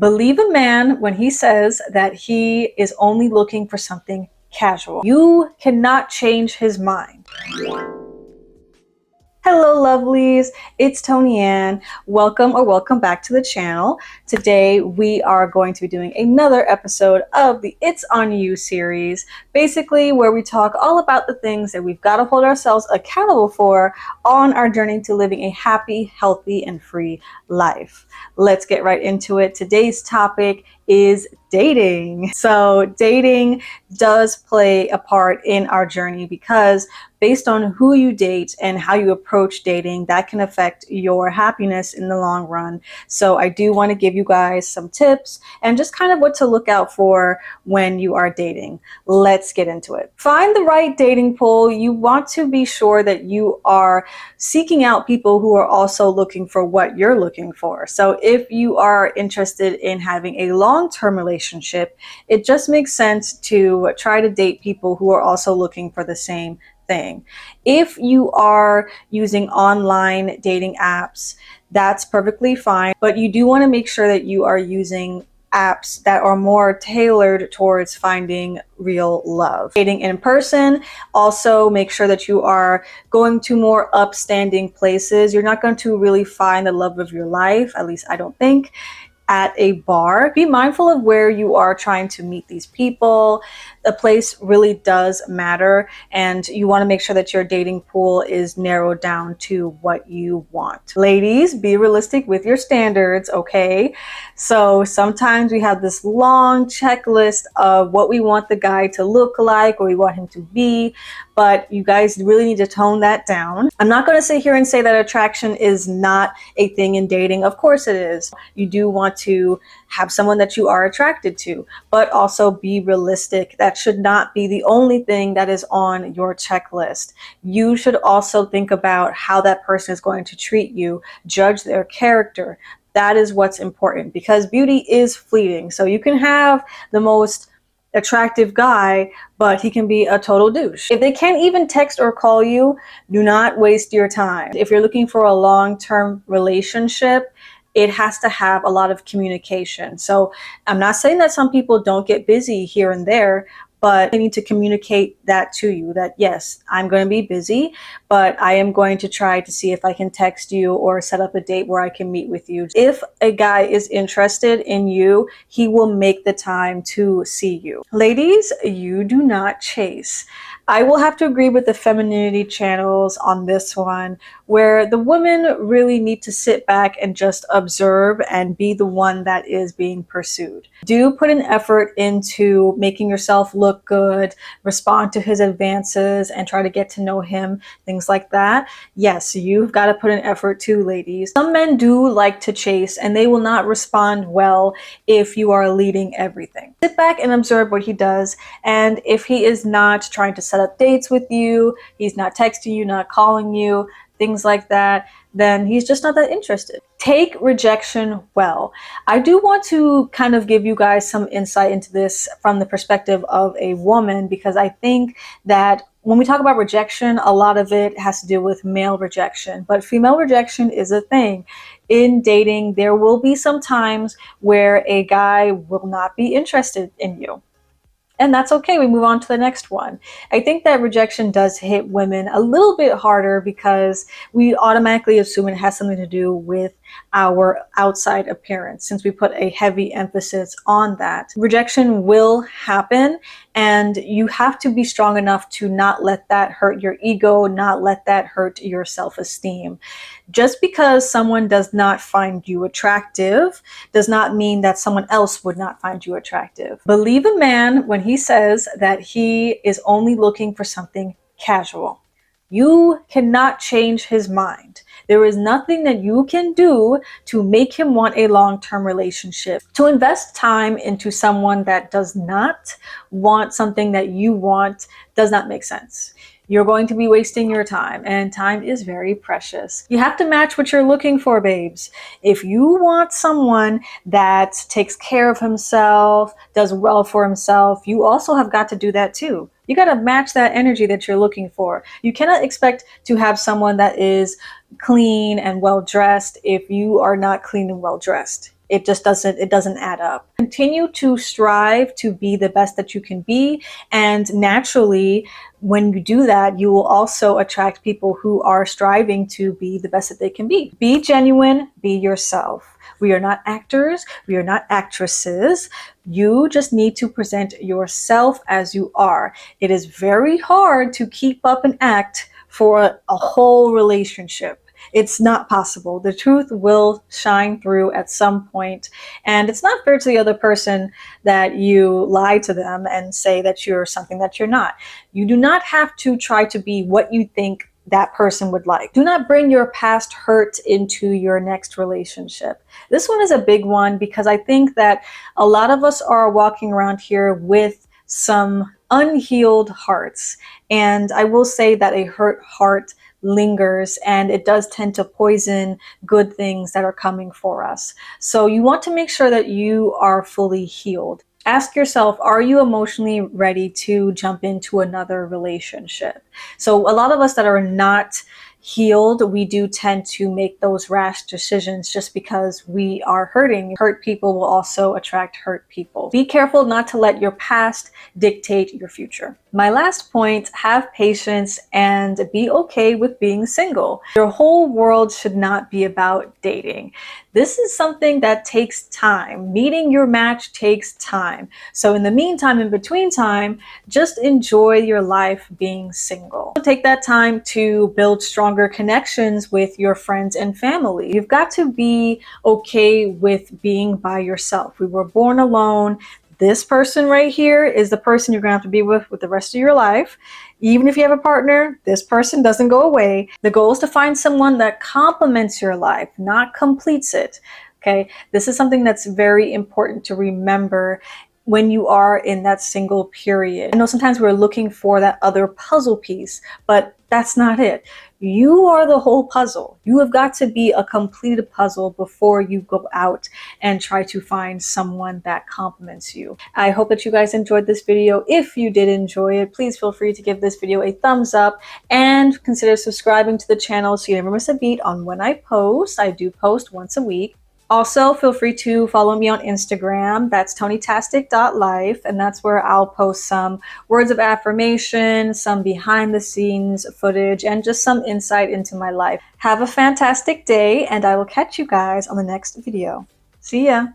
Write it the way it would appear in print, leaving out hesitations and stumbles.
Believe a man when he says that he is only looking for something casual. You cannot change his mind. Hello lovelies, it's Tony Ann. Welcome back to the channel. Today we are going to be doing another episode of the It's On You series, basically where we talk all about the things that we've got to hold ourselves accountable for on our journey to living a happy, healthy, and free life. Let's get right into it. Today's topic is dating. So dating does play a part in our journey because based on who you date and how you approach dating, that can affect your happiness in the long run. So I do want to give you guys some tips and just kind of what to look out for when you are dating. Let's get into it. Find the right dating pool. You want to be sure that you are seeking out people who are also looking for what you're looking for. So if you are interested in having a long-term relationship, it just makes sense to try to date people who are also looking for the same thing. If you are using online dating apps, that's perfectly fine, but you do want to make sure that you are using apps that are more tailored towards finding real love. Dating in person, also make sure that you are going to more upstanding places. You're not going to really find the love of your life, at least I don't think, at a bar. Be mindful of where you are trying to meet these people. The place really does matter, and you want to make sure that your dating pool is narrowed down to what you want. Ladies, be realistic with your standards, okay? So sometimes we have this long checklist of what we want the guy to look like or we want him to be, but you guys really need to tone that down. I'm not going to sit here and say that attraction is not a thing in dating. Of course it is. You do want to have someone that you are attracted to, but also be realistic. That should not be the only thing that is on your checklist. You should also think about how that person is going to treat you, judge their character. That is what's important, because beauty is fleeting. So you can have the most attractive guy, but he can be a total douche. If they can't even text or call you, do not waste your time. If you're looking for a long-term relationship, it has to have a lot of communication. So I'm not saying that some people don't get busy here and there, but they need to communicate that to you, that yes, I'm going to be busy, but I am going to try to see if I can text you or set up a date where I can meet with you. If a guy is interested in you, he will make the time to see you. Ladies, you do not chase. I will have to agree with the femininity channels on this one, where the women really need to sit back and just observe and be the one that is being pursued. Do put an effort into making yourself look good, respond to his advances, and try to get to know him, things like that. Yes, you've got to put an effort too, ladies. Some men do like to chase, and they will not respond well if you are leading everything. Sit back and observe what he does, and if he is not trying to set up dates with you, he's not texting you, not calling you, things like that, then he's just not that interested. Take rejection well. I do want to kind of give you guys some insight into this from the perspective of a woman, because I think that when we talk about rejection, a lot of it has to do with male rejection, but female rejection is a thing. In dating, there will be some times where a guy will not be interested in you. And that's okay. We move on to the next one. I think that rejection does hit women a little bit harder because we automatically assume it has something to do with our outside appearance, since we put a heavy emphasis on that. Rejection will happen, and you have to be strong enough to not let that hurt your ego, not let that hurt your self-esteem. Just because someone does not find you attractive does not mean that someone else would not find you attractive. Believe a man when he says that he is only looking for something casual. You cannot change his mind. There is nothing that you can do to make him want a long-term relationship. To invest time into someone that does not want something that you want does not make sense. You're going to be wasting your time, and time is very precious. You have to match what you're looking for, babes. If you want someone that takes care of himself, does well for himself, you also have got to do that too. You got to match that energy that you're looking for. You cannot expect to have someone that is clean and well-dressed if you are not clean and well-dressed. it just doesn't add up. Continue to strive to be the best that you can be, and naturally, when you do that, you will also attract people who are striving to be the best that they can be. Be genuine, be yourself. We are not actors, we are not actresses. You just need to present yourself as you are. It is very hard to keep up and act for a whole relationship. It's not possible. The truth will shine through at some point, and it's not fair to the other person that you lie to them and say that you're something that you're not. You do not have to try to be what you think that person would like. Do not bring your past hurt into your next relationship. This one is a big one because I think that a lot of us are walking around here with some unhealed hearts. And I will say that a hurt heart lingers, and it does tend to poison good things that are coming for us. So you want to make sure that you are fully healed. Ask yourself, are you emotionally ready to jump into another relationship? So a lot of us that are not healed, we do tend to make those rash decisions just because we are hurting. Hurt people will also attract hurt people. Be careful not to let your past dictate your future. My last point, have patience and be okay with being single. Your whole world should not be about dating. This is something that takes time. Meeting your match takes time. So in the meantime, in between time, just enjoy your life being single. Take that time to build stronger connections with your friends and family. You've got to be okay with being by yourself. We were born alone. This person right here is the person you're going to have to be with the rest of your life. Even if you have a partner, this person doesn't go away. The goal is to find someone that complements your life, not completes it. Okay, this is something that's very important to remember when you are in that single period. I know sometimes we're looking for that other puzzle piece, but that's not it. You are the whole puzzle. You have got to be a completed puzzle before you go out and try to find someone that complements you. I hope that you guys enjoyed this video. If you did enjoy it, please feel free to give this video a thumbs up and consider subscribing to the channel so you never miss a beat on when I post. I do post once a week. Also, feel free to follow me on Instagram. That's tonytastic.life, and that's where I'll post some words of affirmation, some behind the scenes footage, and just some insight into my life. Have a fantastic day, and I will catch you guys on the next video. See ya!